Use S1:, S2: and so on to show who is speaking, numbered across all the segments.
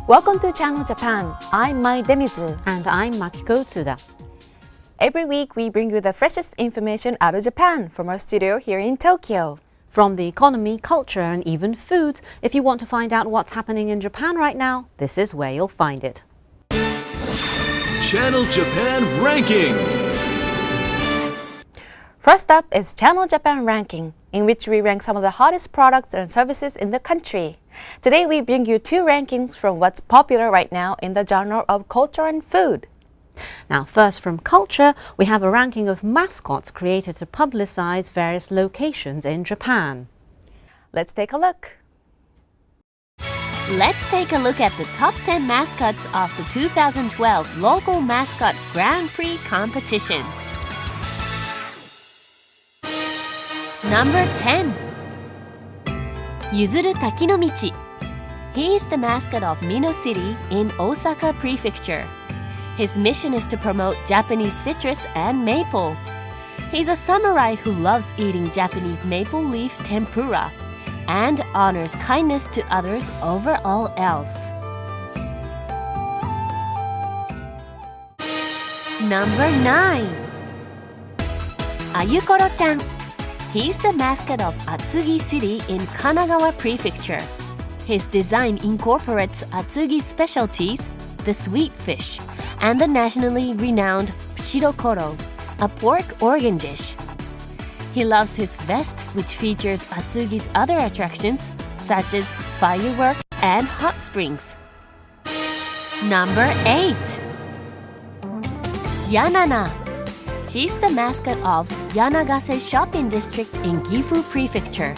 S1: Welcome to Channel Japan. I'm Mai Demizu.
S2: And I'm Makiko Tsuda.
S1: Every week we bring you the freshest information out of Japan from our studio here in Tokyo.
S2: From the economy, culture and even food, if you want to find out what's happening in Japan right now, this is where you'll find it.
S3: Channel Japan Ranking.
S1: First up is Channel Japan Ranking, in which we rank some of the hottest products and services in the country. Today we bring you two rankings from what's popular right now in the genre of culture and food.
S2: Now, first from culture, we have a ranking of mascots created to publicize various locations in Japan.
S1: Let's take a look.
S4: Let's take a look at the top 10 mascots of the 2012 Local Mascot Grand Prix competition. Number 10. Yuzuru Takinomichi. He is the mascot of Mino City in Osaka Prefecture. His mission is to promote Japanese citrus and maple. He's a samurai who loves eating Japanese maple leaf tempura and honors kindness to others over all else. Number 9. Ayukoro-chan. He's the mascot of Atsugi City in Kanagawa Prefecture. His design incorporates Atsugi specialties, the sweet fish, and the nationally renowned shirokoro, a pork organ dish. He loves his vest, which features Atsugi's other attractions, such as fireworks and hot springs. Number 8. Yanana. She's the mascot of Yanagase Shopping District in Gifu Prefecture.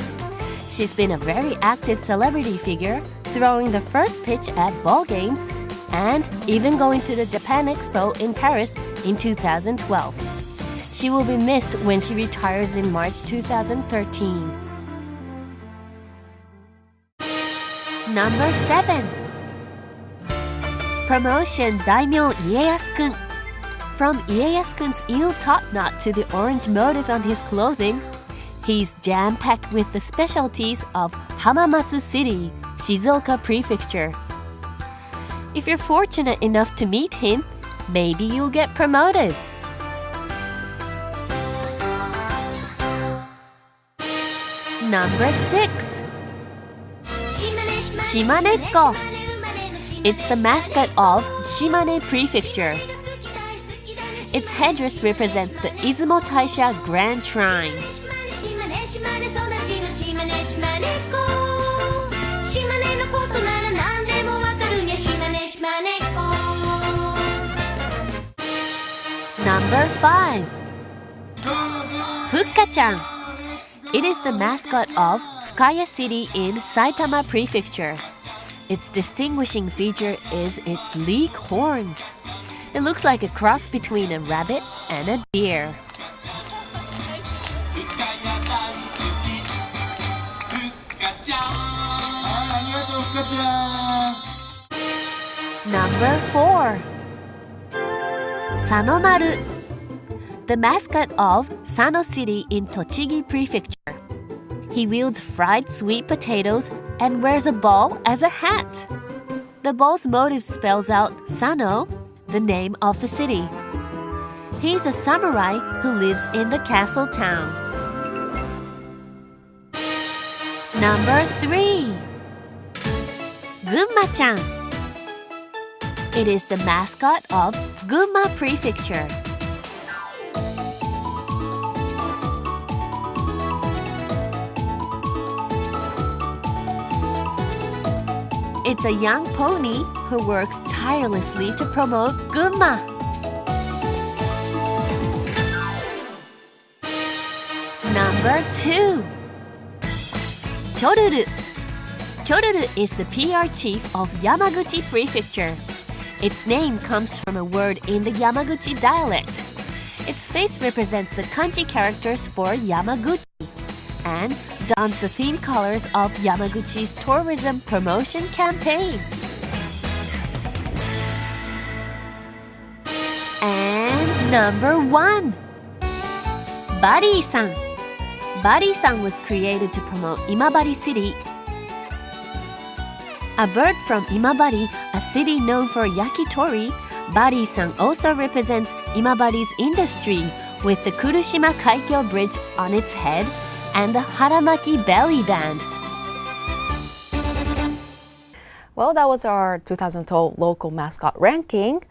S4: She's been a very active celebrity figure, throwing the first pitch at ball games and even going to the Japan Expo in Paris in 2012. She will be missed when she retires in March 2013. Number 7. Promotion Daimyo Ieyasu-kun. From Ieyasu-kun's eel top knot to the orange motif on his clothing, he's jam-packed with the specialties of Hamamatsu City, Shizuoka Prefecture. If you're fortunate enough to meet him, maybe you'll get promoted. Number 6. Shimaneko. It's the mascot of Shimane Prefecture. Its headdress represents the Izumo Taisha Grand Shrine. Number 5. Fukka-chan. It is the mascot of Fukaya City in Saitama Prefecture. Its distinguishing feature is its sleek horns. It looks like a cross between a rabbit and a deer. Number 4. Sanomaru. The mascot of Sano City in Tochigi Prefecture. He wields fried sweet potatoes and wears a ball as a hat. The ball's motif spells out Sano, the name of the city. He's a samurai who lives in the castle town. Number 3. Gunma-chan. It is the mascot of Gunma Prefecture. It's a young pony who works tirelessly to promote Gunma. Number 2. Choruru. Choruru is the PR chief of Yamaguchi Prefecture. Its name comes from a word in the Yamaguchi dialect. Its face represents the kanji characters for Yamaguchi and dons the theme colors of Yamaguchi's tourism promotion campaign. And number 1. Bari-san. Bari-san was created to promote Imabari City. A bird from Imabari, a a city known for yakitori, Bari-san also represents Imabari's industry with the Kurushima Kaikyo Bridge on its head and the Haramaki belly band.
S1: Well, that was our 2012 local mascot ranking.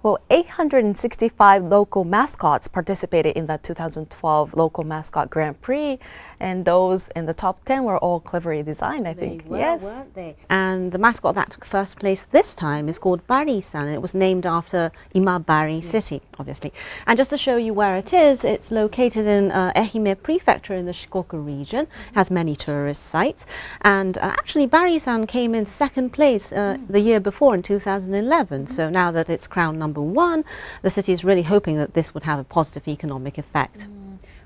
S1: Well, 865 local mascots participated in the 2012 local mascot Grand Prix, and those in the top 10 were all cleverly designed, I think.
S2: They were, weren't they? And the mascot that took first place this time is called Bari-san. It was named after Imabari City, obviously. And just to show you where it is, it's located in Ehime Prefecture in the Shikoku region. It has many tourist sites. And actually, Bari-san came in second place the year before in 2011. So now that it's crowned number one, the city is really hoping that this would have a positive economic effect.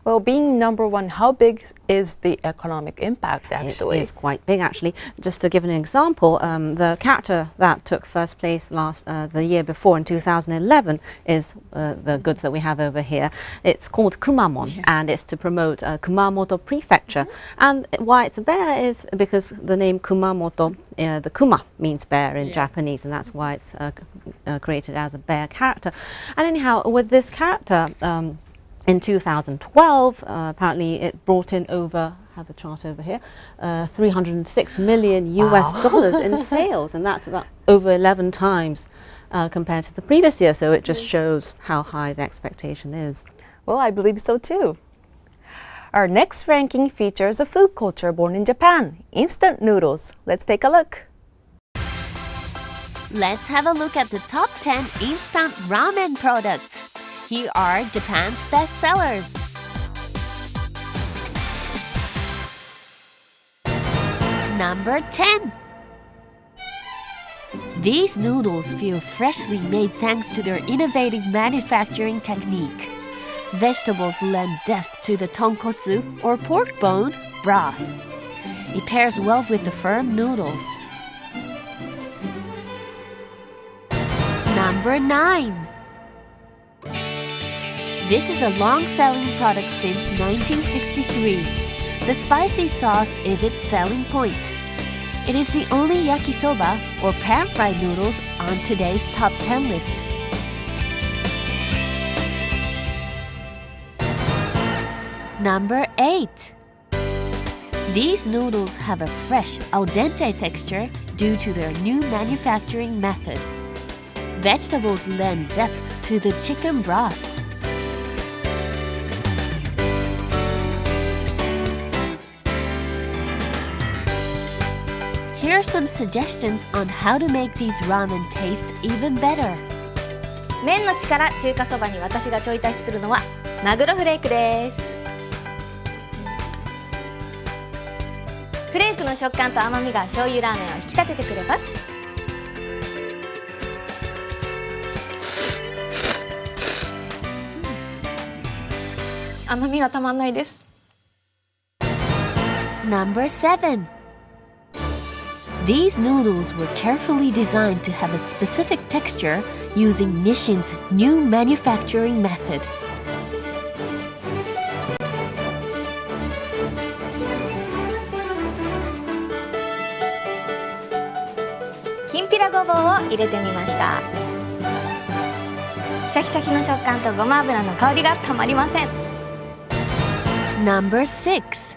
S1: Well, being number one, how big is the economic impact actually?
S2: It is quite big actually. Just to give an example, the character that took first place the year before in 2011 is the goods that we have over here. It's called Kumamon, and it's to promote Kumamoto Prefecture. And why it's a bear is because the name Kumamoto, the Kuma means bear in Japanese, and that's why it's created as a bear character. And anyhow, with this character, in 2012, apparently it brought in over, I have a chart over here, 306 million US dollars in sales, and that's about over 11 times compared to the previous year, so it just shows how high the expectation is.
S1: Well, I believe so too. Our next ranking features a food culture born in Japan, instant noodles. Let's take a look.
S4: Let's have a look at the top 10 instant ramen products. Here are Japan's best sellers. Number 10. These noodles feel freshly made thanks to their innovative manufacturing technique. Vegetables lend depth to the tonkotsu or pork bone broth. It pairs well with the firm noodles. Number 9. This is a long-selling product since 1963. The spicy sauce is its selling point. It is the only yakisoba or pan-fried noodles on today's top 10 list. Number 8. These noodles have a fresh al dente texture due to their new manufacturing method. Vegetables lend depth to the chicken broth. Here are some suggestions on how to make these ramen taste even better.
S5: 麺の力中華そばに私がちょい足しするのはマグロフレークです。フレークの食感と甘みが醤油ラーメンを引き立ててくれます。甘みがたまんないです。
S4: Number 7. These noodles were carefully designed to have a specific texture using Nissin's new manufacturing method.
S5: きんぴらごぼうを入れてみました。シャキシャキの食感とごま油の香りがたまりません。
S4: Number 6.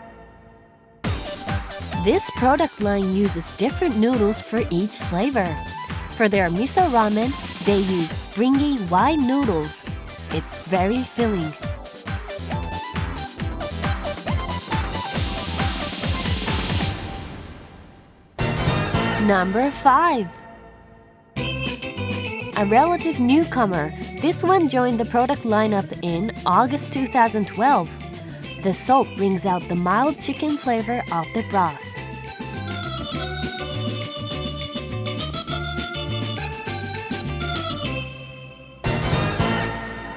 S4: This product line uses different noodles for each flavor. For their miso ramen, they use springy wide noodles. It's very filling. Number 5. A relative newcomer, this one joined the product lineup in August 2012. The soap brings out the mild chicken flavor of the broth.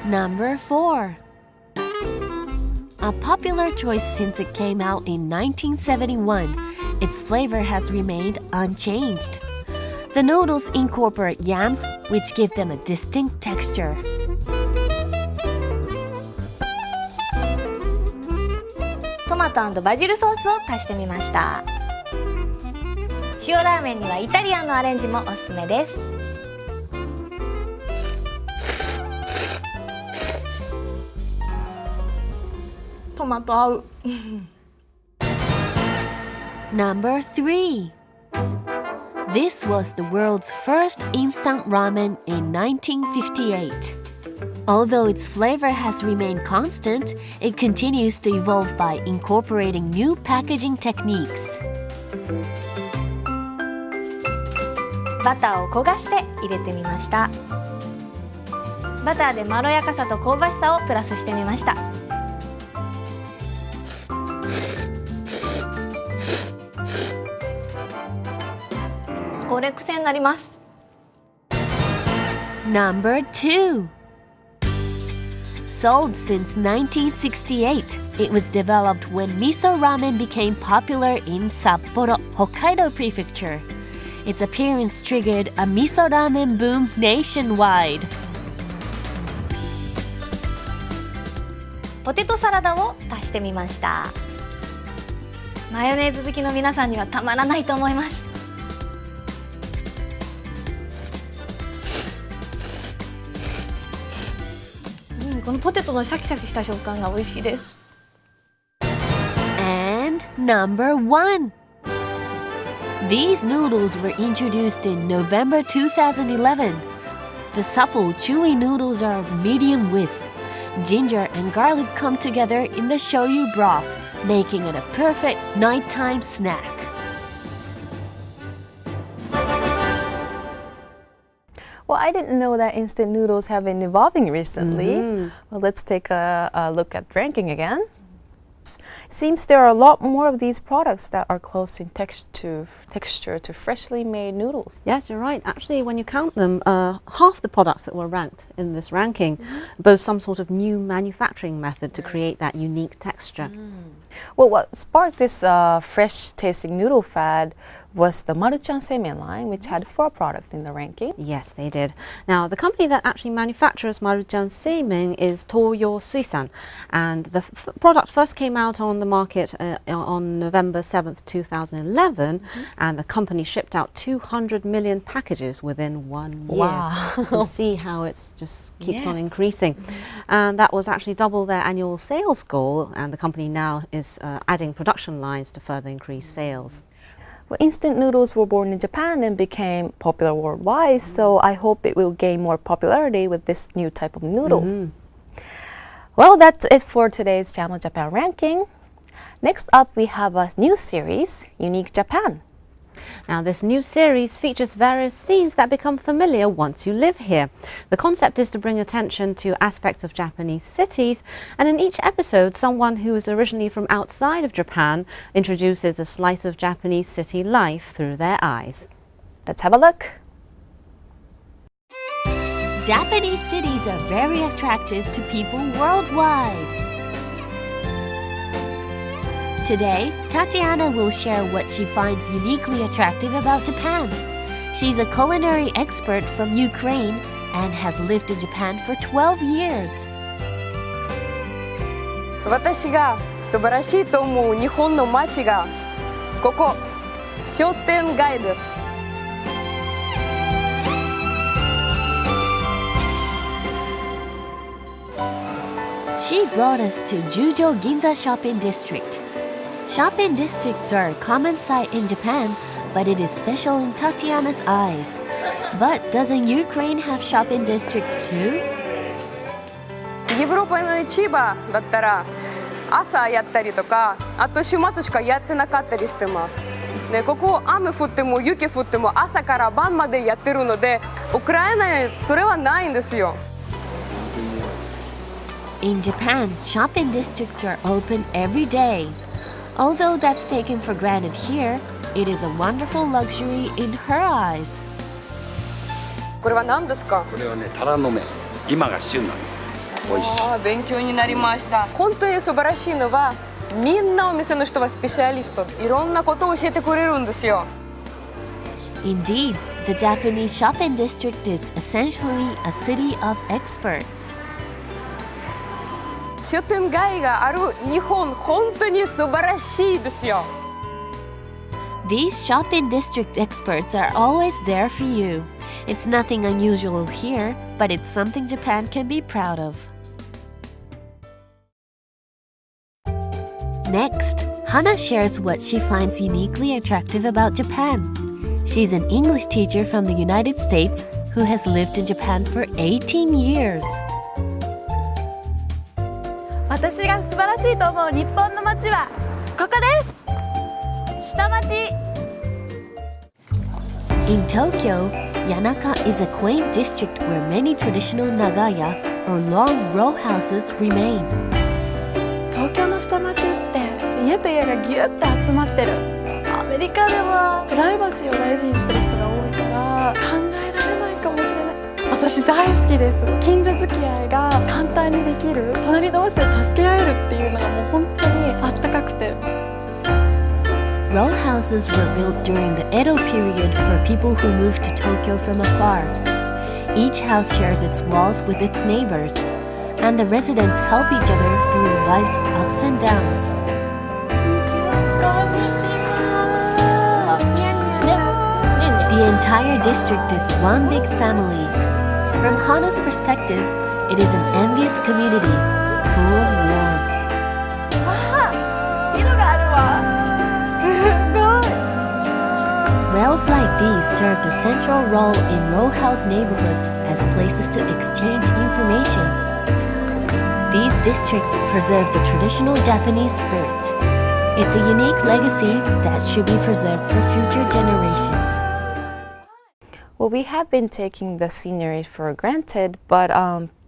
S4: Number 4. A popular choice since it came out in 1971, its flavor has remained unchanged. The noodles incorporate yams, which give them a distinct texture.
S5: Tomato トマト&バジルソースを足してみました。塩ラーメンにはイタリアンのアレンジもおすすめです。マと合う。
S4: Number 3. This was the world's first instant ramen in 1958. Although its flavor has remained constant, it continues to evolve by incorporating new packaging techniques.
S5: バターを焦がして入れてみました。バターでまろやかさと香ばしさをプラスしてみました。これ癖になります。
S4: Number 2. Sold since 1968, it was developed when miso ramen became popular in Sapporo, Hokkaido Prefecture. Its appearance triggered a miso ramen boom nationwide.
S5: ポテトサラダを足してみました。マヨネーズ好きの皆さんにはたまらないと思います。このポテトのシャキシャキした食感が美味しいです。
S4: And number 1. These noodles were introduced in November 2011. The supple, chewy noodles are of medium width. Ginger and garlic come together in the shoyu broth, making it a perfect nighttime snack.
S1: Well, I didn't know that instant noodles have been evolving recently. Well, let's take a look at ranking again. Seems there are a lot more of these products that are close in texture to freshly made noodles.
S2: Yes, you're right. Actually, when you count them, half the products that were ranked in this ranking boast some sort of new manufacturing method to create that unique texture.
S1: Well, what sparked this fresh-tasting noodle fad was the Maruchan Seimen line, which had 4 products in the ranking.
S2: Yes, they did. Now, the company that actually manufactures Maruchan Seimen is Toyo Suisan, and the product first came out on the market on November 7th, 2011, and the company shipped out 200 million packages within 1 year.
S1: Wow.
S2: You can see how it just keeps on increasing. And that was actually double their annual sales goal, and the company now is adding production lines to further increase sales.
S1: Well, instant noodles were born in Japan and became popular worldwide, so I hope it will gain more popularity with this new type of noodle. Well, that's it for today's Channel Japan ranking. Next up, we have a new series, Unique Japan.
S2: Now, this new series features various scenes that become familiar once you live here. The concept is to bring attention to aspects of Japanese cities, and in each episode, someone who is originally from outside of Japan introduces a slice of Japanese city life through their eyes.
S1: Let's have a look.
S4: Japanese cities are very attractive to people worldwide. Today, Tatiana will share what she finds uniquely attractive about Japan. She's a culinary expert from Ukraine and has lived in Japan for 12 years.
S6: 私が素晴らしいと思う日本の街がここ商店街です。
S4: She brought us to Jujo Ginza Shopping District. Shopping districts are a common sight in Japan, but it is special in Tatiana's eyes. But doesn't Ukraine have shopping districts too?
S6: ヨーロッパの市場だったら朝やったりとか、あと週末しかやってなかったりしてます。で、ここ雨降っても雪降っても朝から晩までやってるので、ウクライナにそれはないんですよ。
S4: In Japan, shopping districts are open every day. Although that's taken for granted here, it is a wonderful luxury in her eyes.
S6: これは何ですか？
S7: これはね、タラの芽。今が旬なんです。美味しい。
S6: 勉強になりました。本当に素晴らしいのは、みんなお店の人はスペシャリスト。いろんなことを教えてくれるんですよ。
S4: Indeed, the Japanese shopping district is essentially a city of experts.
S6: 商店街がある日本、本当に素晴らしいですよ。
S4: These shopping district experts are always there for you. It's nothing unusual here, but it's something Japan can be proud of. Next, Hana shares what she finds uniquely attractive about Japan. She's an English teacher from the United States who has lived in Japan for 18 years.
S8: 私が素晴らしいと思う日本の街はここです。下町。
S4: In Tokyo, Yanaka is a quaint district where many traditional nagaya or long row houses remain.
S8: 東京の下町って家と家がギュッて集まってる。アメリカではプライバシーを大事にしてる人が多いから考えられないかもしれない。私大好きです。近所付き合いが簡単にできる。隣同士で助け合えるっていうのがもう本当にあったかくて。
S4: Row houses were built during the Edo period for people who moved to Tokyo from afar. Each house shares its walls with its neighbors, and the residents help each other through life's ups and downs.
S8: こんにちは。
S4: The entire district is one big family. From Hana's perspective, it is an envious community, full of warmth.
S8: 井戸があるわ。
S4: Wells like these served a central role in row house neighborhoods as places to exchange information. These districts preserve the traditional Japanese spirit. It's a unique legacy that should be preserved for future generations.
S1: Well, we have been taking the scenery for granted, but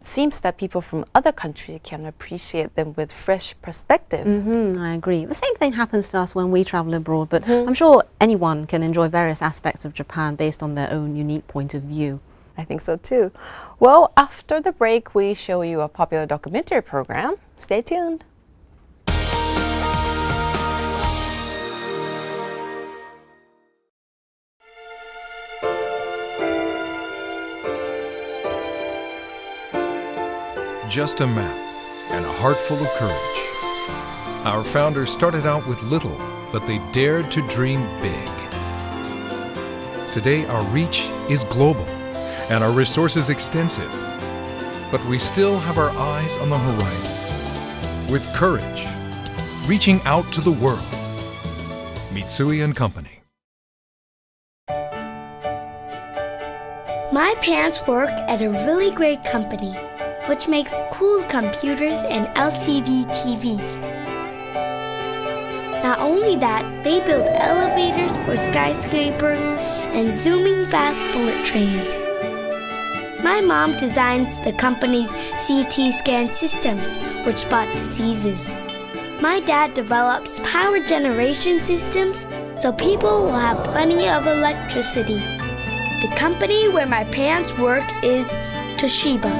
S1: seems that people from other countries can appreciate them with fresh perspective.
S2: I agree. The same thing happens to us when we travel abroad, but I'm sure anyone can enjoy various aspects of Japan based on their own unique point of view.
S1: I think so too. Well, after the break, we show you a popular documentary program. Stay tuned.
S9: Just a map and a heart full of courage. Our founders started out with little, but they dared to dream big. Today, our reach is global and our resources extensive, but we still have our eyes on the horizon. With courage, reaching out to the world. Mitsui & Company.
S10: My parents work at a really great company, which makes cool computers and LCD TVs. Not only that, they build elevators for skyscrapers and zooming fast bullet trains. My mom designs the company's CT scan systems, which spot diseases. My dad develops power generation systems so people will have plenty of electricity. The company where my parents work is Toshiba.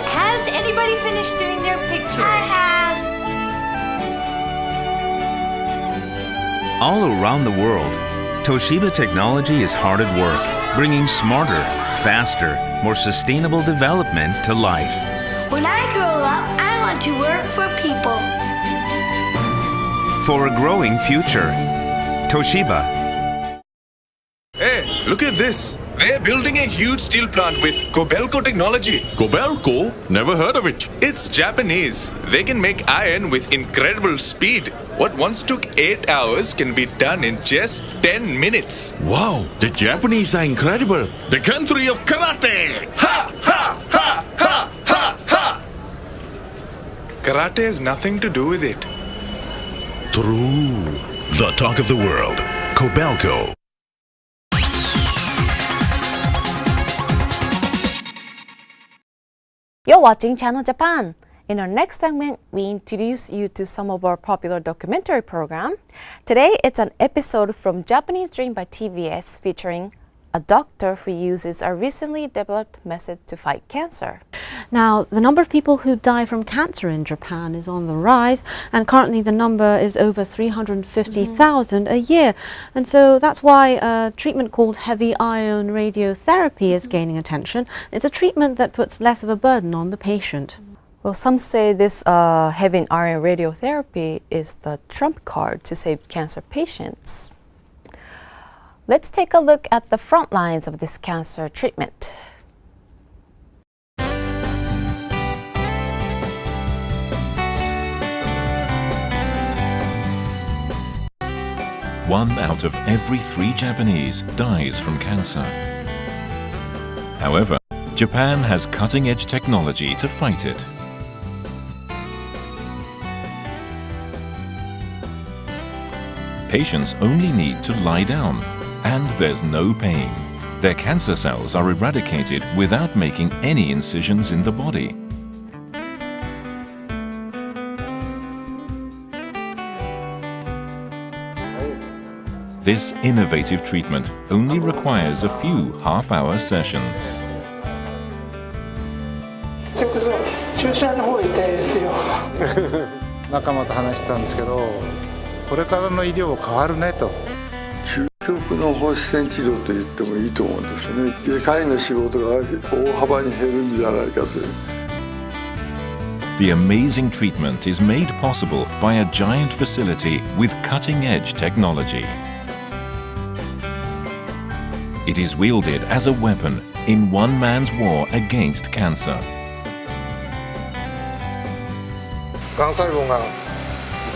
S5: Has anybody finished doing their pictures?
S10: I have.
S11: All around the world, Toshiba technology is hard at work, bringing smarter, faster, more sustainable development to life.
S10: When I grow up, I want to work for people.
S11: For a growing future, Toshiba.
S12: Hey, look at this. They're building a huge steel plant with Kobelco technology.
S13: Kobelco? Never heard of it.
S12: It's Japanese. They can make iron with incredible speed. What once took 8 hours can be done in just 10 minutes.
S13: Wow, the Japanese are incredible. The country of karate.
S12: Ha! Ha! Ha! Ha! Ha! Ha! Karate has nothing to do with it.
S13: True.
S3: The talk of the world. Kobelco.
S1: You're watching Channel Japan. In our next segment, we introduce you to some of our popular documentary program. Today, it's an episode from Japanese Dream by TBS featuring a doctor who uses a recently developed method to fight cancer.
S2: Now, the number of people who die from cancer in Japan is on the rise, and currently the number is over 350,000 a year. And so that's why a treatment called heavy ion radiotherapy is gaining attention. It's a treatment that puts less of a burden on the patient.
S1: Well, some say this heavy ion radiotherapy is the trump card to save cancer patients. Let's take a look at the front lines of this cancer treatment.
S14: 1 out of every 3 Japanese dies from cancer. However, Japan has cutting-edge technology to fight it. Patients only need to lie down, and there's no pain. Their cancer cells are eradicated without making any incisions in the body. This innovative treatment only requires a few half-hour sessions.
S15: 注射の方痛いですよ。仲間と話してたんですけど、これからの医療変わるねと。
S16: 究極の放射線治療と言ってもいいと思うんですよね。外科医の仕事が大幅に減るんじゃないかという。
S14: The amazing treatment is made possible by a giant facility with cutting-edge technology. It is wielded as a weapon in one man's war against cancer.
S15: がん細胞が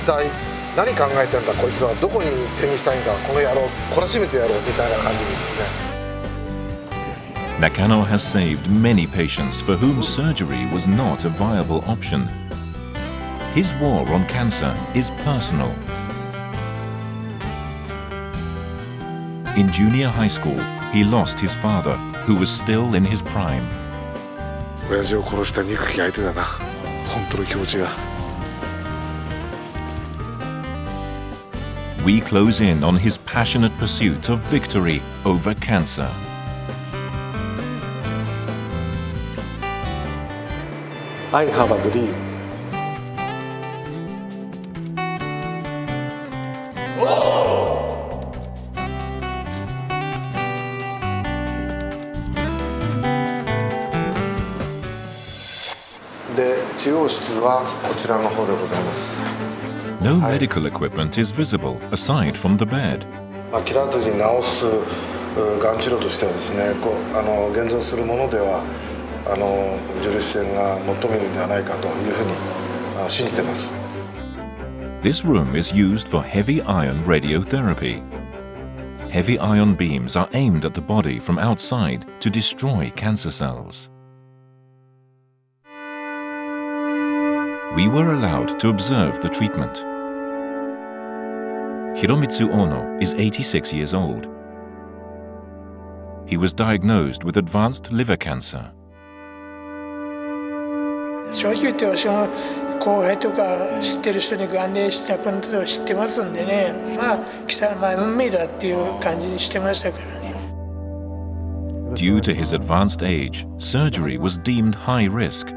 S15: 一体何考えてんだこいつはどこに転移したいんだこの野郎懲らしめてやろうみたいな感じですね。
S14: Nakano has saved many patients for whom surgery was not a viable option. His war on cancer is personal. In junior high school, he lost his father, who was still in his prime.
S15: 親父を殺した憎き相手だな。本当の気持ちが。
S14: We close in on his passionate pursuit of victory over cancer.
S15: I have a dream.
S14: No medical equipment is visible aside from the bed.
S15: 切らずに治すがん治療としてはですね、現存するものでは重粒子線が最もいいのではないかというふうに信じています。
S14: This room is used for heavy ion radiotherapy. Heavy ion beams are aimed at the body from outside to destroy cancer cells. We were allowed to observe the treatment. Hiromitsu Ono is 86 years old. He was diagnosed with advanced liver cancer.
S17: 正直言って私も後輩とか知ってる人にがんで亡くなったのを知ってますんでね、運命だっていう感じにしてましたからね。
S14: Due to his advanced age, surgery was deemed high risk.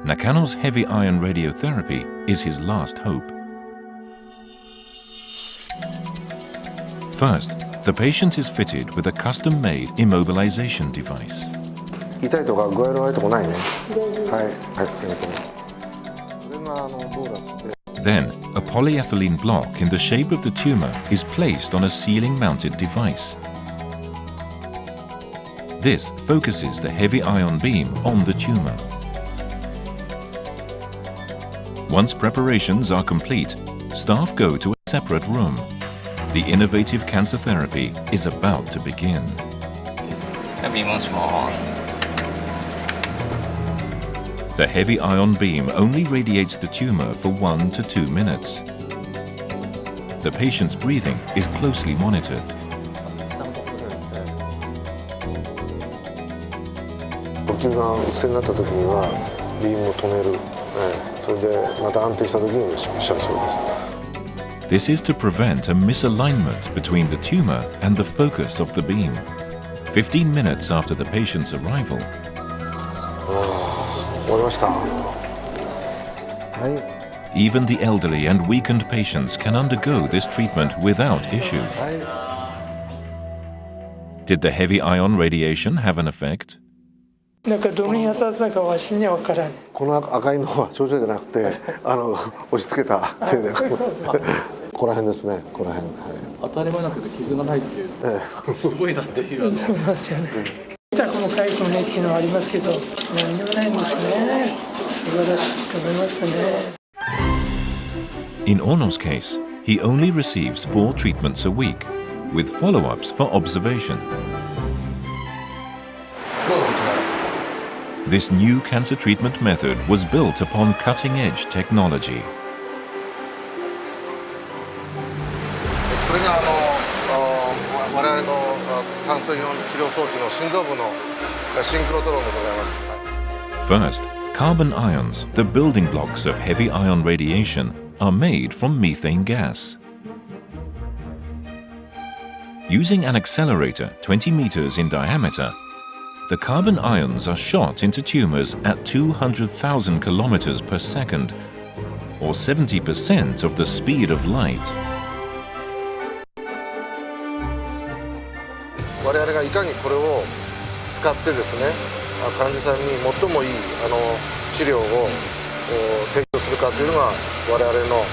S14: Nakano's heavy ion radiotherapy is his last hope. First, the patient is fitted with a custom-made immobilization device.
S15: 痛いとか具合の悪いとこないね。はい。
S14: Then, a polyethylene block in the shape of the tumor is placed on a ceiling-mounted device. This focuses the heavy ion beam on the tumor. Once preparations are complete, staff go to a separate room. The innovative cancer therapy is about to begin. The heavy ion beam only radiates the tumor for 1 to 2 minutes. The patient's breathing is closely monitored.
S15: 呼吸が不正になった時にはビームを止める。それでまた安定した時に照射するんです。
S14: This is to prevent a misalignment between the tumor and the focus of the beam. 15 minutes after the patient's arrival.
S15: 終わりました。
S14: Even the elderly and weakened patients can undergo this treatment without issue. Did the heavy ion radiation have an effect?
S17: なんかどの辺当たったかわしには分からん。
S15: この赤いのは症状じゃなくて押し付けたせいでここら辺ですね。ここら辺。
S18: 当たり前なんですけど傷がないっていう。すごいなっていう。
S17: そうですよね。痛くも痒くもねっていうのはありますけど、何でもないんですね。素晴らしいと思いますね。
S14: In Ono's case, he only receives 4 treatments a week, with follow-ups for observation. This new cancer treatment method was built upon cutting-edge technology.
S15: これが我々の炭素イオン治療装置の心臓部のシンクロトロンでございます。
S14: First, carbon ions, the building blocks of heavy ion radiation, are made from methane gas. Using an accelerator 20 meters in diameter, the carbon ions are shot into tumors at 200,000 kilometers per second, or 70% of the speed of light.
S15: 我々がいかにこれを使ってですね、患者さんに最もいい治療を提供するかというのが我々の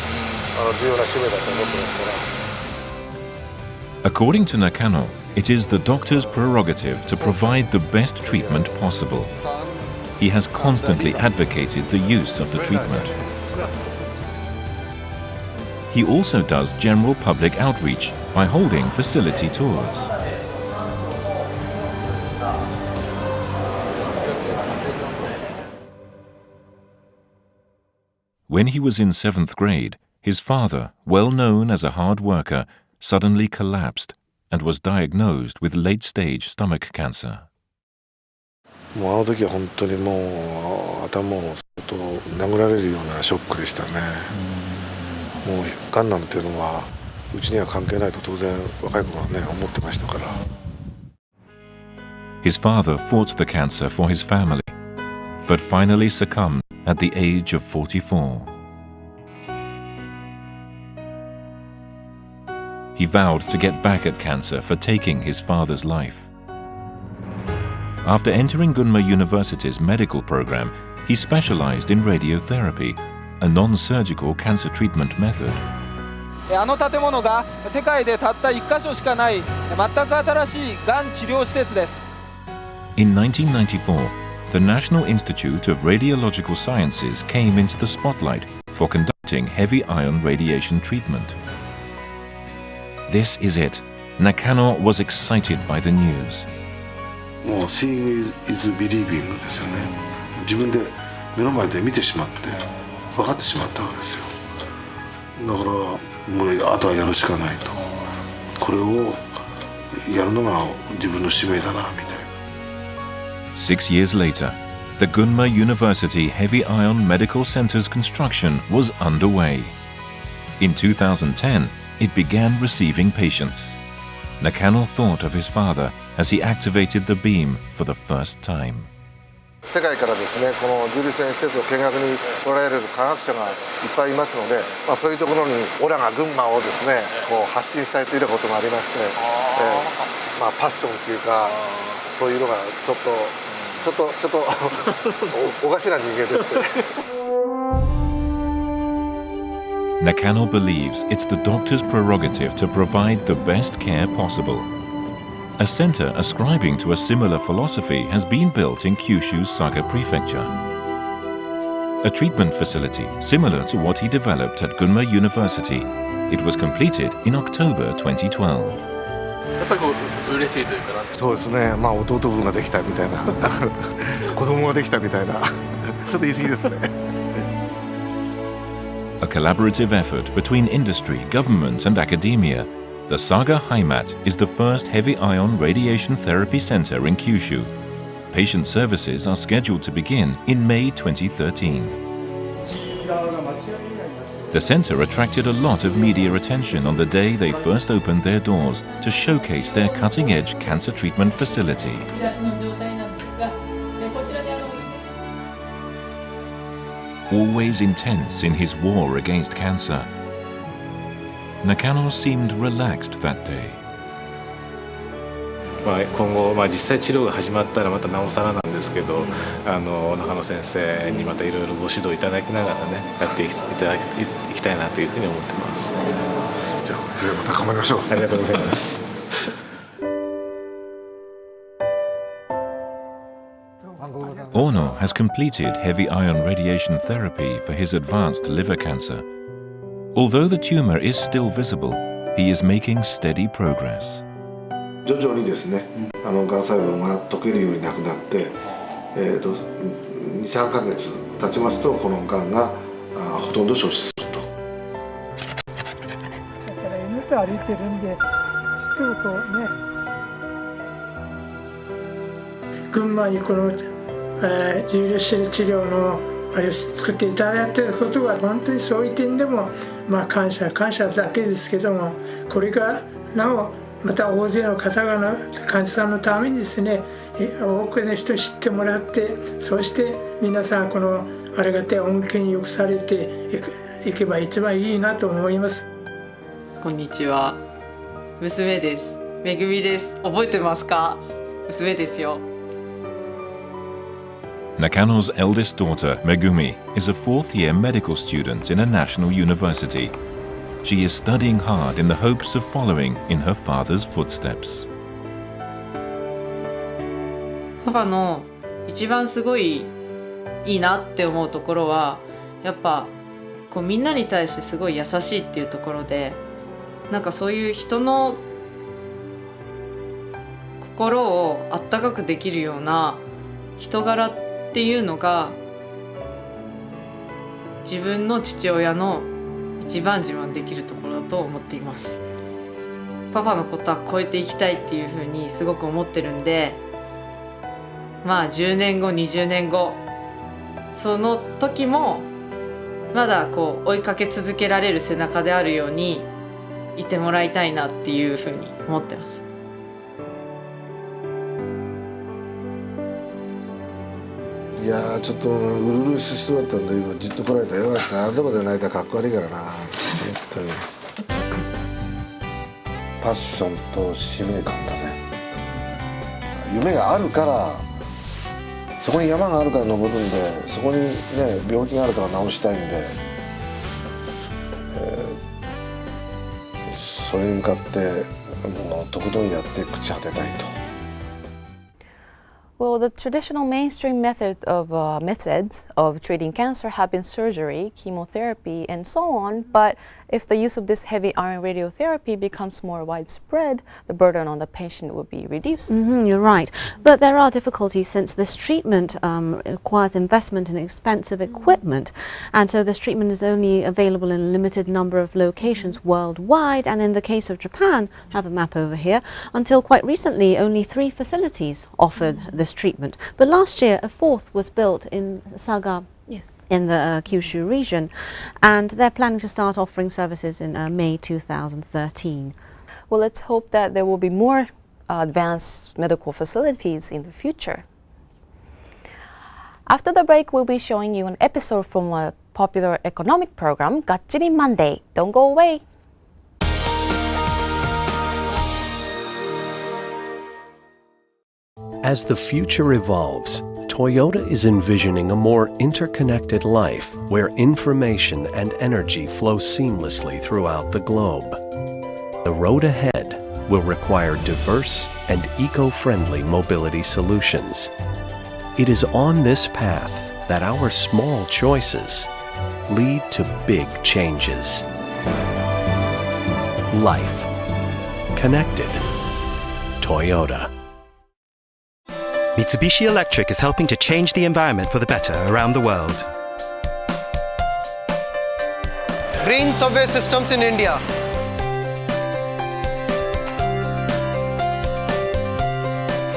S15: 重要な使命だと思ってますから。
S14: According to Nakano, it is the doctor's prerogative to provide the best treatment possible. He has constantly advocated the use of the treatment. He also does general public outreach by holding facility tours. When he was in 7th grade, his father, well known as a hard worker, suddenly collapsed and was diagnosed with late-stage stomach cancer.
S15: もうあの時は本当にもう頭を殴られるようなショックでしたね。もうがんなんていうのはうちには関係ないと当然若い頃はね思ってましたから。
S14: His father fought the cancer for his family, but finally succumbed at the age of 44. He vowed to get back at cancer for taking his father's life. After entering Gunma University's medical program, he specialized in radiotherapy, a non-surgical cancer treatment method.
S19: あの建物が世界でたった1カ所しかない全く新しいがん治療施設です。
S14: In 1994, the National Institute of Radiological Sciences came into the spotlight for conducting heavy ion radiation treatment. This is it. Nakano was excited by the news.
S15: もう seeing is believing ですよね。自分で目の前で見てしまって分かってしまったわけですよ。だからもうあとはやるしかないと。これをやるのが自分の使命だなみたいな。
S14: 6 years later, the Gunma University Heavy Ion Medical Center's construction was underway. In 2010, it began receiving patients. Nakano thought of his father as he activated the beam for the first time.
S15: 世界からですね、この重粒子線施設を見学に来られる科学者がいっぱいいますので、そういうところにオラが群馬をですね、こう発信したいということがありまして、パッションというかそういうのがちょっとおかしな人間でして。
S14: Nakano believes it's the doctor's prerogative to provide the best care possible. A center ascribing to a similar philosophy has been built in Kyushu's Saga Prefecture. A treatment facility similar to what he developed at Gunma University. It was completed in October 2012.
S18: やっぱりこう嬉しいというかなんですか。
S15: そうですね。弟分ができたみたいな、子供ができたみたいな、ちょっと言い過ぎですね。
S14: A collaborative effort between industry, government and academia, the Saga Heimat is the first heavy ion radiation therapy center in Kyushu. Patient services are scheduled to begin in May 2013. The center attracted a lot of media attention on the day they first opened their doors to showcase their cutting-edge cancer treatment facility. Always intense in his war against cancer, Nakano seemed relaxed that day.
S20: 今後、実際治療が始まったらまたなおさらなんですけど、中野先生にまたいろいろご指導いただきながらね、やっていきたいなというふうに思ってます。
S15: じゃあ、また頑張りましょう。
S20: ありがとうございます。
S14: Ono has completed heavy ion radiation therapy for his advanced liver cancer. Although the tumor is still visible, he is making steady progress.
S15: 徐々にですね、がん細胞が溶けるようになくなって、2、3ヶ月経ちますとこのがんがほとんど消失すると。
S17: だから犬と歩いてるんで、ちょっとこうね、群馬にこの、重粒子治療のあれを作っていただいていることは本当にそういう点でも感謝だけですけども、これからなおまた大勢の方々の患者さんのためにですね、多くの人に知ってもらって、そして皆さんこのありがたい恩恵によくされていけば一番いいなと思います。
S21: こんにちは、娘です。めぐみです。覚えてますか？娘ですよ。
S14: Nakano's eldest daughter, Megumi, is a fourth-year medical student in a national university. She is studying hard in the hopes of following in her father's footsteps.
S21: パパの一番すごいいいなって思うところは、やっぱこうみんなに対してすごい優しいっていうところで、なんかそういう人の心をあったかくできるような人柄っていうのが自分の父親の一番自慢できるところだと思っています。パパのことは超えていきたいっていうふうにすごく思ってるんで、10年後20年後その時もまだこう追いかけ続けられる背中であるようにいてもらいたいなっていうふうに思ってます。
S15: いやー、ちょっとうるうるしそうだったんで今じっとこられたよ。あんなことで泣いたらかっこ悪いからな。本当にパッションと使命感だね。夢があるからそこに山があるから登るんで、そこにね病気があるから治したいんで、それに向かってもうとことんやって朽ち果てたいと。
S1: Well, the traditional mainstream methods of treating cancer have been surgery, chemotherapy, and so on. But if the use of this heavy iron radiotherapy becomes more widespread, the burden on the patient will be reduced.
S2: You're right. But there are difficulties since this treatment requires investment in expensive equipment. And so this treatment is only available in a limited number of locations worldwide. And in the case of Japan, I have a map over here, until quite recently, only 3 facilities offered this treatment. But last year, a 4th was built in Saga.
S1: Yes.
S2: In the Kyushu region, and they're planning to start offering services in May 2013.
S1: Well, let's hope that there will be more advanced medical facilities in the future. After the break, we'll be showing you an episode from a popular economic program, Gachiri Monday. Don't go away.
S22: As the future evolves, Toyota is envisioning a more interconnected life where information and energy flow seamlessly throughout the globe. The road ahead will require diverse and eco-friendly mobility solutions. It is on this path that our small choices lead to big changes. Life. Connected. Toyota.
S23: Mitsubishi Electric is helping to change the environment for the better around the world.
S24: Green subway systems in India.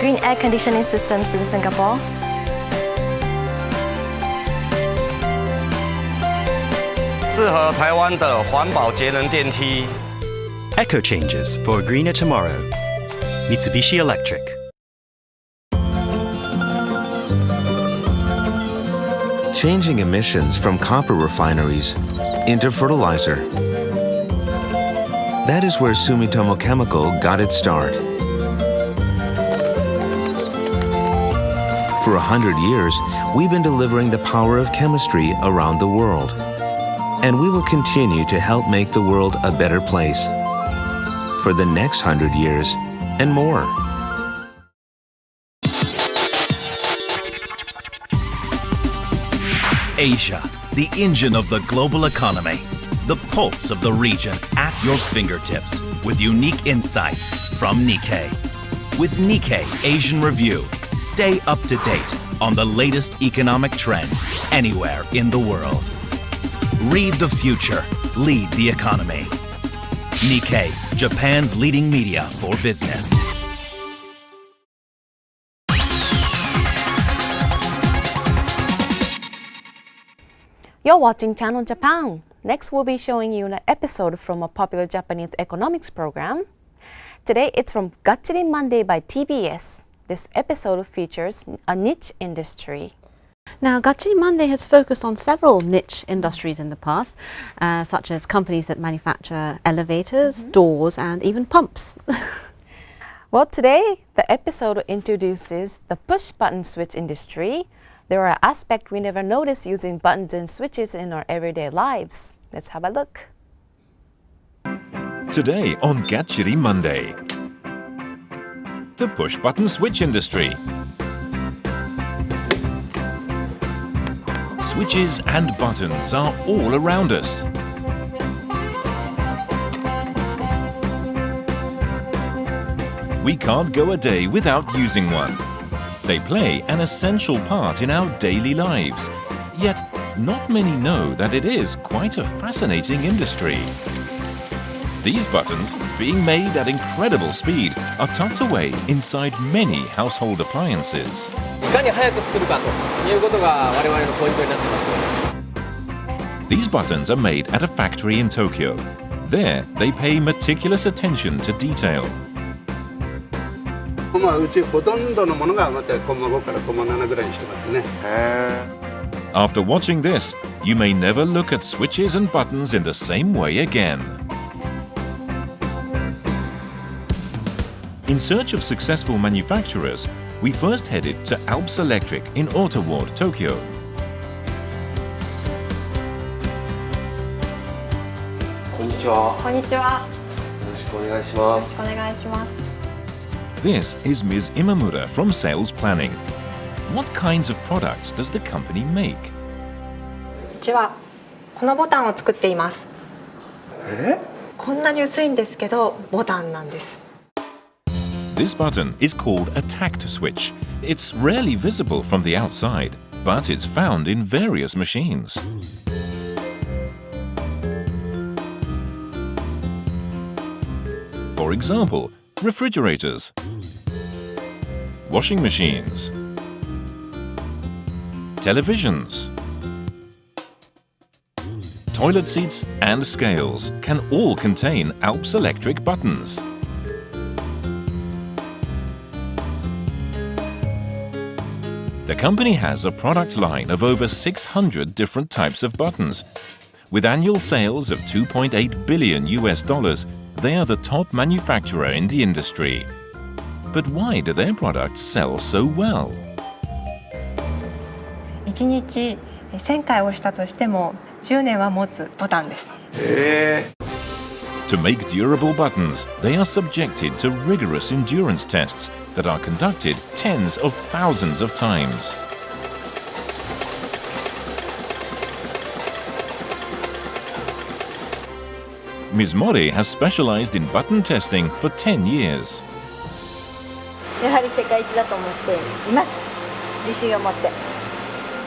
S5: Green air conditioning systems in Singapore.
S23: Eco changes for a greener tomorrow. Mitsubishi Electric.
S11: Changing emissions from copper refineries into fertilizer. That is where Sumitomo Chemical got its start. For 100 years, we've been delivering the power of chemistry around the world. And we will continue to help make the world a better place for the next 100 years and more.
S3: Asia, the engine of the global economy.
S4: the pulse of the region at your fingertips with unique insights from Nikkei. With Nikkei Asian Review, stay up to date on the latest economic trends anywhere in the world. Read the future, lead the economy. Nikkei, Japan's leading media for business.
S1: You're watching Channel Japan. Next, we'll be showing you an episode from a popular Japanese economics program. Today, it's from Gachiri Monday by TBS. This episode features a niche industry.
S2: Now, Gachiri Monday has focused on several niche industries in the past, such as companies that manufacture elevators, doors, and even pumps.
S1: Well, today, the episode introduces the push-button switch industry. There are aspects we never notice using buttons and switches in our everyday lives. Let's have a look.
S14: Today on Gachiri Monday, the push-button switch industry. Switches and buttons are all around us. We can't go a day without using one. They play an essential part in our daily lives. Yet, not many know that it is quite a fascinating industry. These buttons, being made at incredible speed, are tucked away inside many household appliances. These buttons are made at a factory in Tokyo. There, they pay meticulous attention to detail. After watching this, you may never look at switches and buttons in the same way again. In search of successful manufacturers, we first headed to Alps Electric in Ota Ward, Tokyo. This is Ms. Imamura from Sales Planning. What kinds of products does the company make?
S6: うちはこのボタンを作っています。こんなに薄いんですけどボタンなんです。
S14: This button is called a tact switch. It's rarely visible from the outside, but it's found in various machines. For example, refrigerators, washing machines, televisions, toilet seats and scales can all contain Alps Electric buttons. The company has a product line of over 600 different types of buttons. With annual sales of $2.8 billion, they are the top manufacturer in the industry. But why do their products sell so well?
S6: 1日1000回押したとしても10年は持つボタンです。
S14: To make durable buttons, they are subjected to rigorous endurance tests that are conducted tens of thousands of times. Ms. Mori has specialized in button testing for 10 years.
S7: やはり世界一だと思っています。自信を持って。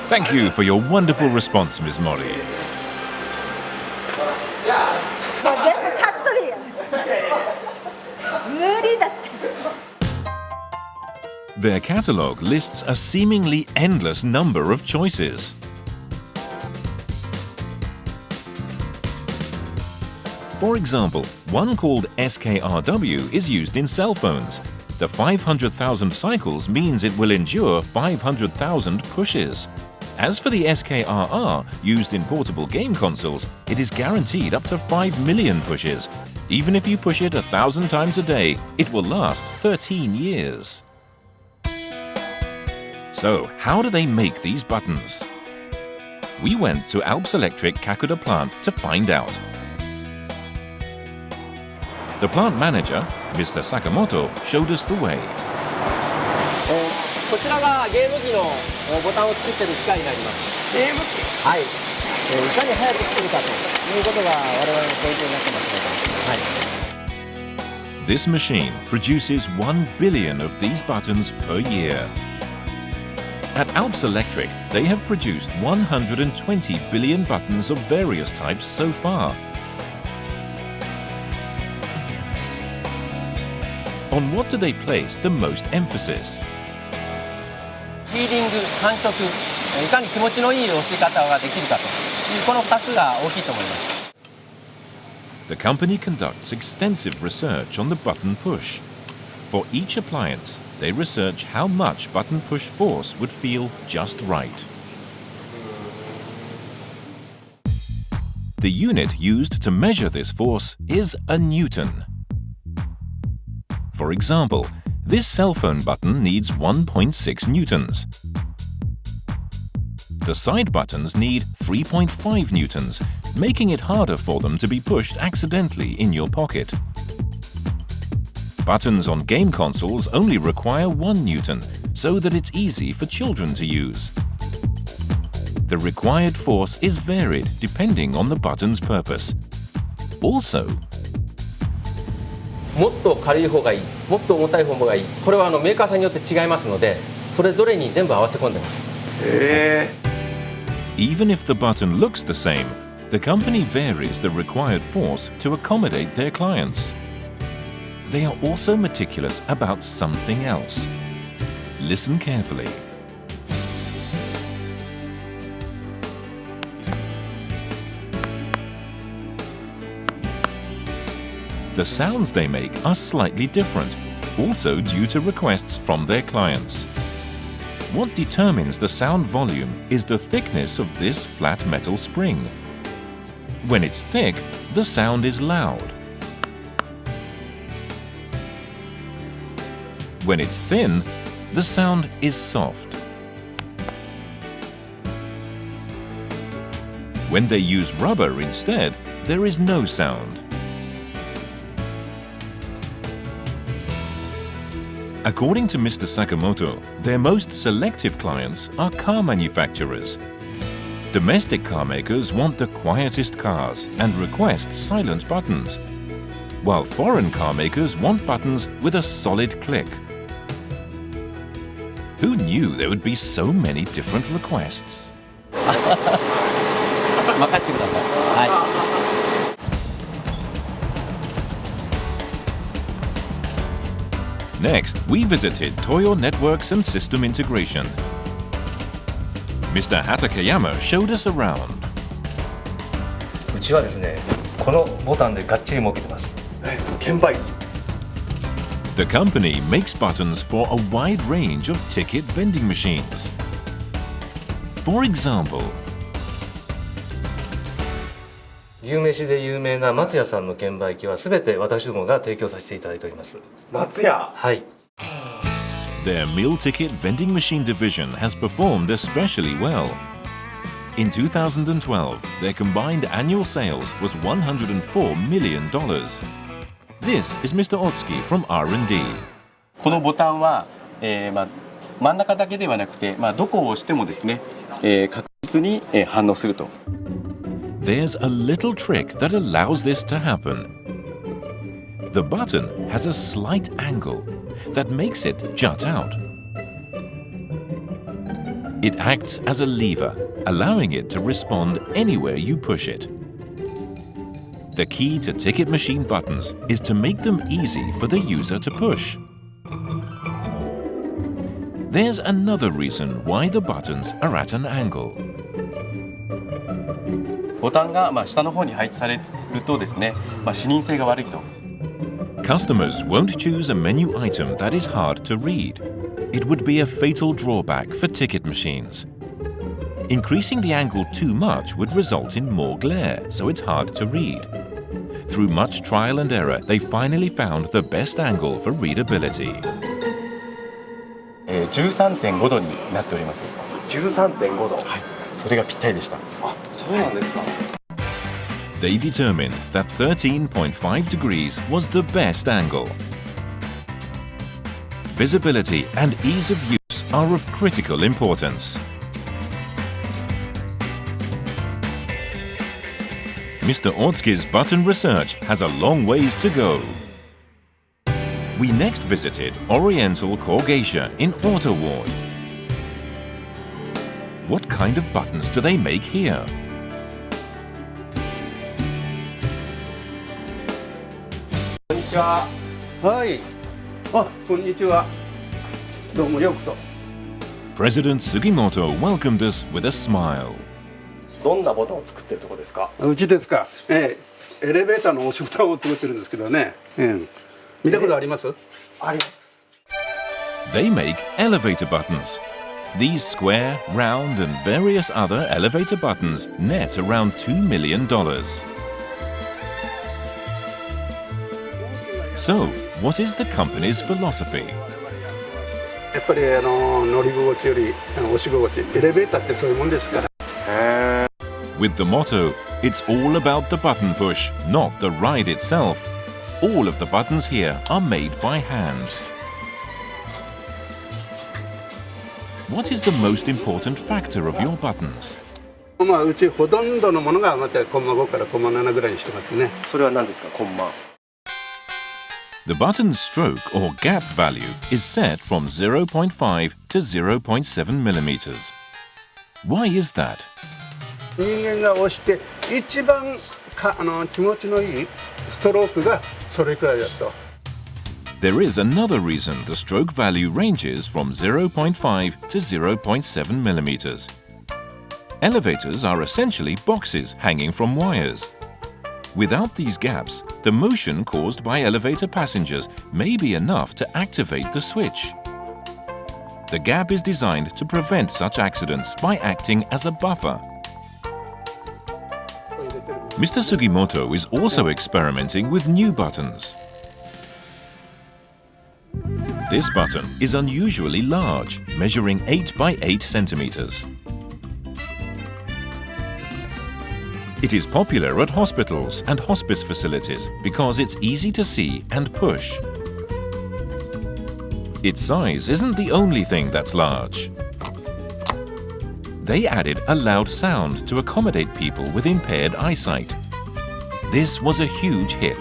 S14: Thank you for your wonderful response, Ms. Mori.
S7: もう全部カットでやん。無理だって。
S14: Their catalogue lists a seemingly endless number of choices. For example, one called SKRW is used in cell phones. The 500,000 cycles means it will endure 500,000 pushes. As for the SKRR, used in portable game consoles, it is guaranteed up to 5 million pushes. Even if you push it 1,000 times a day, it will last 13 years. So, how do they make these buttons? We went to Alps Electric Kakuda plant to find out. The plant manager, Mr. Sakamoto, showed us the way.
S24: こちらがゲーム機のボタンを作っている機械になります。ゲーム機？はい。
S8: かに早く作るかということが我々のポイントになってますので、
S14: This machine produces 1 billion of these buttons per year. At Alps Electric, they have produced 120 billion buttons of various types so far. On what do they place the most emphasis?
S8: フィーリング、感触、いかに気持ちのいい押し方ができるかというこの2つが大きいと思います。
S14: The company conducts extensive research on the button push. For each appliance, they research how much button push force would feel just right. The unit used to measure this force is a Newton. For example, this cell phone button needs 1.6 newtons. The side buttons need 3.5 newtons, making it harder for them to be pushed accidentally in your pocket. Buttons on game consoles only require 1 newton, so that it's easy for children to use. The required force is varied depending on the button's purpose. Also,
S8: もっと軽い方がいい、もっと重たい方がいい、これはメーカーさんによって違いますので、それぞれに全部合わせ込んでます。
S14: Even if the button looks the same, the company varies the required force to accommodate their clients. They are also meticulous about something else. Listen carefully. The sounds they make are slightly different, also due to requests from their clients. What determines the sound volume is the thickness of this flat metal spring. When it's thick, the sound is loud. When it's thin, the sound is soft. When they use rubber instead, there is no sound. According to Mr. Sakamoto, their most selective clients are car manufacturers. Domestic car makers want the quietest cars and request silent buttons, while foreign car makers want buttons with a solid click. Who knew there would be so many different requests?
S8: 任せてください。はい。
S14: Next, we visited Toyo Networks and System Integration. Mr. Hatakeyama showed us around.
S8: うちはですね、このボタンでがっちり儲けてます。券売機。
S14: The company makes buttons for a wide range of ticket vending machines. For example,
S8: 牛めしで有名な松屋さんの券売機はすべて私どもが提供させていただいております。松屋。はい。
S14: Their meal ticket vending machine division has performed especially well. In 2012, their combined annual sales was $104 million. This is Mr. Otsuki from R&D.
S9: このボタンは、真ん中だけではなくて、どこを押してもですね、確実に、反応すると。
S14: There's a little trick that allows this to happen. The button has a slight angle that makes it jut out. It acts as a lever, allowing it to respond anywhere you push it. The key to ticket machine buttons is to make them easy for the user to push. There's another reason why the buttons are at an angle.
S9: ボタンが下の方に配置されるとですね、視認性が悪いと。
S14: Customers won't choose a menu item that is hard to read. It would be a fatal drawback for ticket machines. Increasing the angle too much would result in more glare, so it's hard to read. Through much trial and error, they finally found the best angle for readability.
S9: 13.5 度になっております。
S8: 13.5 度。はい。
S9: それがぴったりでした。
S8: あ、そうなんですか。
S14: They determined that 13.5 degrees was the best angle. Visibility and ease of use are of critical importance. Mr. Otsuki's button research has a long ways to go. We next visited Oriental Kogeisha in Ota Ward. What kind of buttons do they make here? President Sugimoto welcomed us with a smile.
S10: どんなボタンを作ってるところですか？
S12: うちですか。エレベーターの押しボタンを作ってるんですけどね。見たことあります？
S10: あります。
S14: They make elevator buttons. These square, round, and various other elevator buttons net around $2 million. So, what is the company's philosophy?
S12: やっぱり乗り心地より押し心地。エレベーターってそういうもんですから。
S14: With the motto, it's all about the button push, not the ride itself. All of the buttons here are made by hand. What is the most important factor of your buttons?
S12: まあうちほとんどのものがまたコンマ5からコンマ7ぐらいにしてますね。
S10: それは何ですか、コンマ？
S14: The button's stroke or gap value is set from 0.5 to 0.7 millimeters. Why is that?
S12: 人間が押して一番気持ちのいいストロークがそれくらいだと。
S14: There is another reason the stroke value ranges from 0.5 to 0.7 millimeters. Elevators are essentially boxes hanging from wires. Without these gaps, the motion caused by elevator passengers may be enough to activate the switch. The gap is designed to prevent such accidents by acting as a buffer. Mr. Sugimoto is also experimenting with new buttons. This button is unusually large, measuring 8 by 8 centimeters. It is popular at hospitals and hospice facilities because it's easy to see and push. Its size isn't the only thing that's large. They added a loud sound to accommodate people with impaired eyesight. This was a huge hit.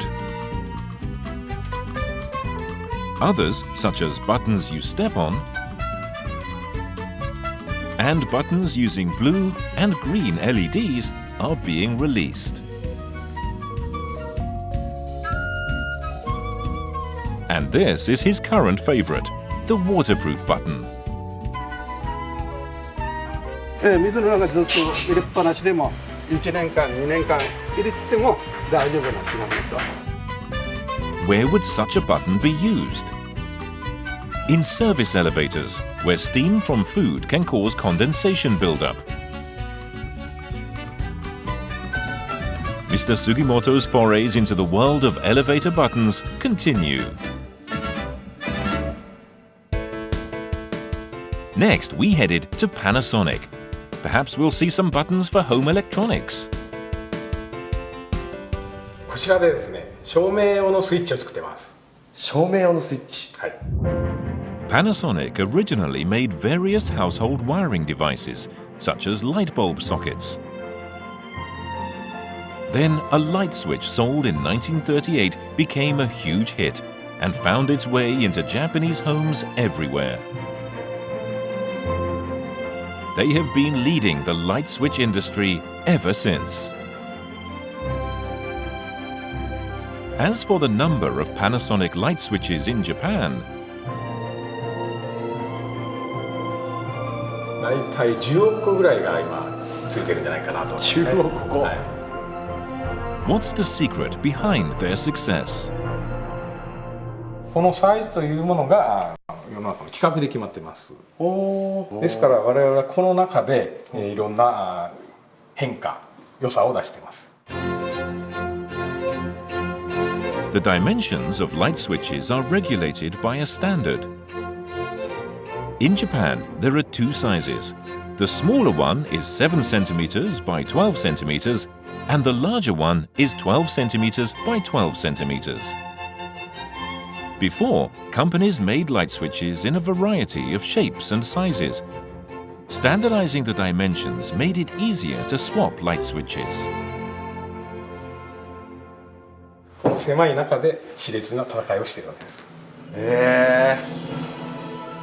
S14: Others, such as buttons you step on, and buttons using blue and green LEDs, are being released. And this is his current favorite, the waterproof button.
S12: 水の中でずっと入れっぱなしでも1年間2年間入れてても大丈夫なんですよ。
S14: Where would such a button be used? In service elevators, where steam from food can cause condensation buildup. Mr. Sugimoto's forays into the world of elevator buttons continue. Next, we headed to Panasonic. Perhaps we'll see some buttons for home electronics.
S13: こちらでですね、照明用のスイッチを作ってます。
S10: 照明用のスイッチ。
S13: はい。
S14: Panasonic originally made various household wiring devices, such as light bulb sockets. Then a light switch sold in 1938 became a huge hit and found its way into Japanese homes everywhere. They have been leading the light switch industry ever since. As for the number of Panasonic light switches in Japan,
S13: だいたい10億個ぐらいが今ついてるんじゃないかなと思いますね。10億個。はい。
S14: What's the secret behind their success?
S13: このサイズというものが世の中の規格で決まっています。ですから我々はこの中でいろんな変化、良さを出しています。
S14: The dimensions of light switches are regulated by a standard. In Japan, there are two sizes. The smaller one is 7 centimeters by 12 centimeters, and the larger one is 12 centimeters by 12 centimeters. Before, companies made light switches in a variety of shapes and sizes. Standardizing the dimensions made it easier to swap light switches.
S13: 狭い中で熾烈な戦いをしているわけです。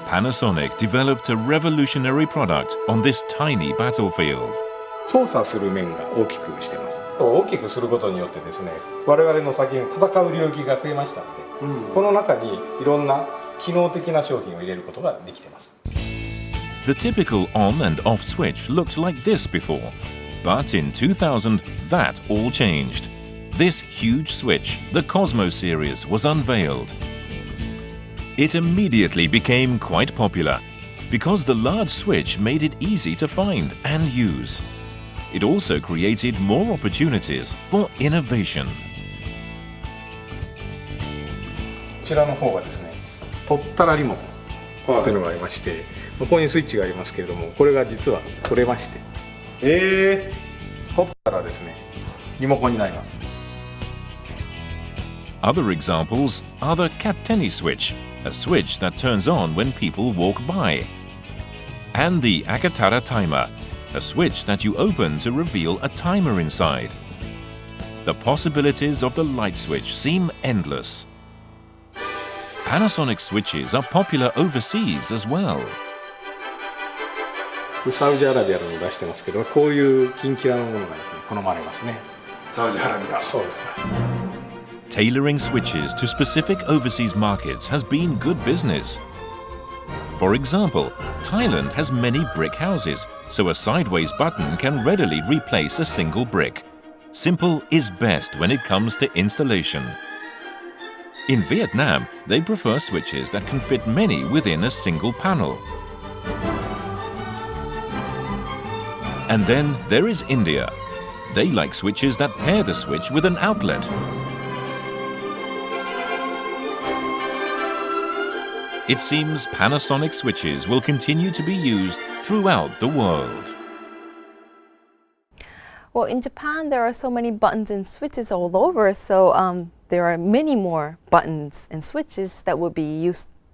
S14: Panasonic developed a revolutionary product on this tiny battlefield.
S13: 操作する面が大きくしています。大きくすることによってですね、我々の先に戦う領域が増えましたので、この中にいろんな機能的な商品を入れることができています。
S14: The typical on and off switch looked like this before, but in 2000 that all changed. This huge switch, the Cosmo series, was unveiled. It immediately became quite popular because the large switch made it easy to find and use. It also created more opportunities for innovation.
S13: こちらの方がですね、取ったらリモコンというのがありまして、ここにスイッチがありますけれども、これが実は取れまして、取ったらですね、リモコンになります。
S14: Other examples are the Katteni switch, a switch that turns on when people walk by, and the Akatara timer, a switch that you open to reveal a timer inside. The possibilities of the light switch seem endless. Panasonic switches are popular overseas as well.
S13: サウジアラビアでも出してますけど、こういうキンキラのものがですね、好まれますね。
S10: サウジアラビア。
S13: そうです。
S14: Tailoring switches to specific overseas markets has been good business. For example, Thailand has many brick houses, so a sideways button can readily replace a single brick. Simple is best when it comes to installation. In Vietnam, they prefer switches that can fit many within a single panel. And then there is India. They like switches that pair the switch with an outlet. It seems Panasonic switches will continue to be used throughout the world.
S1: Well, in Japan, there are so many buttons and switches all over, so there are many more buttons and switches that would be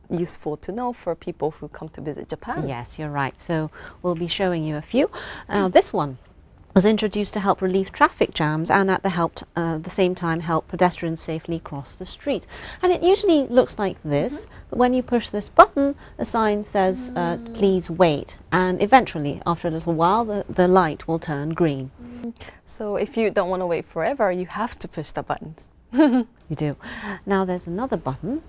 S1: useful to know for people who come to visit Japan.
S2: Yes, you're right. So we'll be showing you a few. This one was introduced to help relieve traffic jams and at the same time help pedestrians safely cross the street. And it usually looks like this, but when you push this button, a sign says, please wait. And eventually, after a little while, the light will turn green.
S1: So if you don't want to wait forever, you have to push the buttons.
S2: You do. Now there's another button.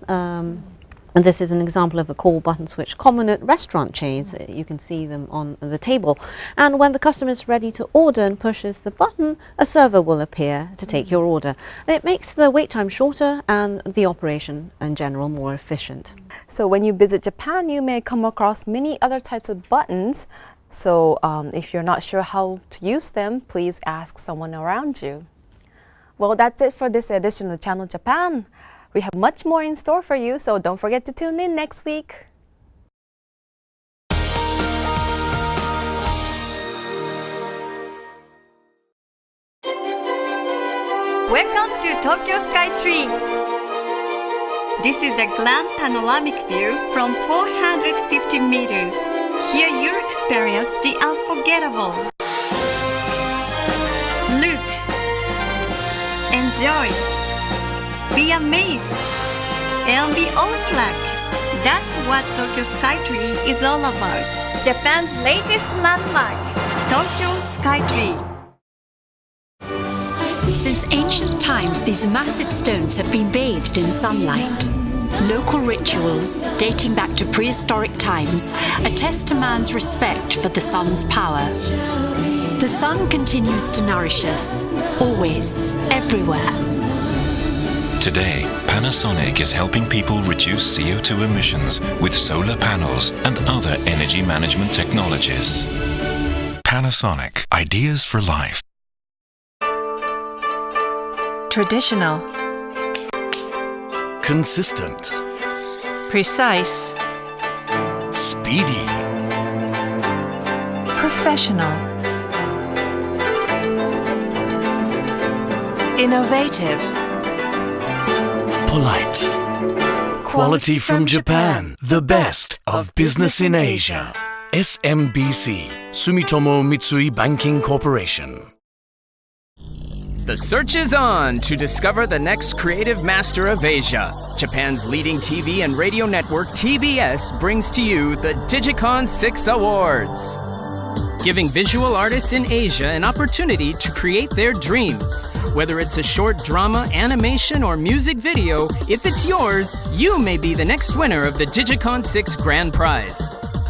S2: And this is an example of a call button switch common at restaurant chains. You can see them on the table. And when the customer is ready to order and pushes the button, a server will appear to take your order. And it makes the wait time shorter and the operation in general more efficient.
S1: So when you visit Japan, you may come across many other types of buttons. So if you're not sure how to use them, please ask someone around you. Well, that's it for this edition of Channel Japan. We have much more in store for you, so don't forget to tune in next week.
S16: Welcome to Tokyo Skytree. This is the grand panoramic view from 450 meters. Here you experience the unforgettable. Look, enjoy, be amazed, and be awestruck. That's what Tokyo Skytree is all about. Japan's latest landmark, Tokyo Skytree.
S18: Since ancient times, these massive stones have been bathed in sunlight. Local rituals, dating back to prehistoric times, attest to man's respect for the sun's power. The sun continues to nourish us, always, everywhere.
S3: Today, Panasonic is helping people reduce CO2 emissions with solar panels and other energy management technologies. Panasonic, ideas for life.
S18: Traditional,
S19: consistent,
S18: precise,
S19: speedy,
S18: professional, innovative,
S19: polite. Quality from Japan, the best of business in Asia. SMBC, Sumitomo Mitsui Banking Corporation.
S15: The search is on to discover the next creative master of Asia. Japan's leading TV and radio network TBS brings to you the Digicon 6 Awards, giving visual artists in Asia an opportunity to create their dreams. Whether it's a short drama, animation, or music video, if it's yours, you may be the next winner of the Digicon 6 Grand Prize.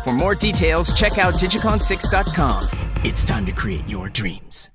S15: For more details, check out digicon6.com. It's time to create your dreams.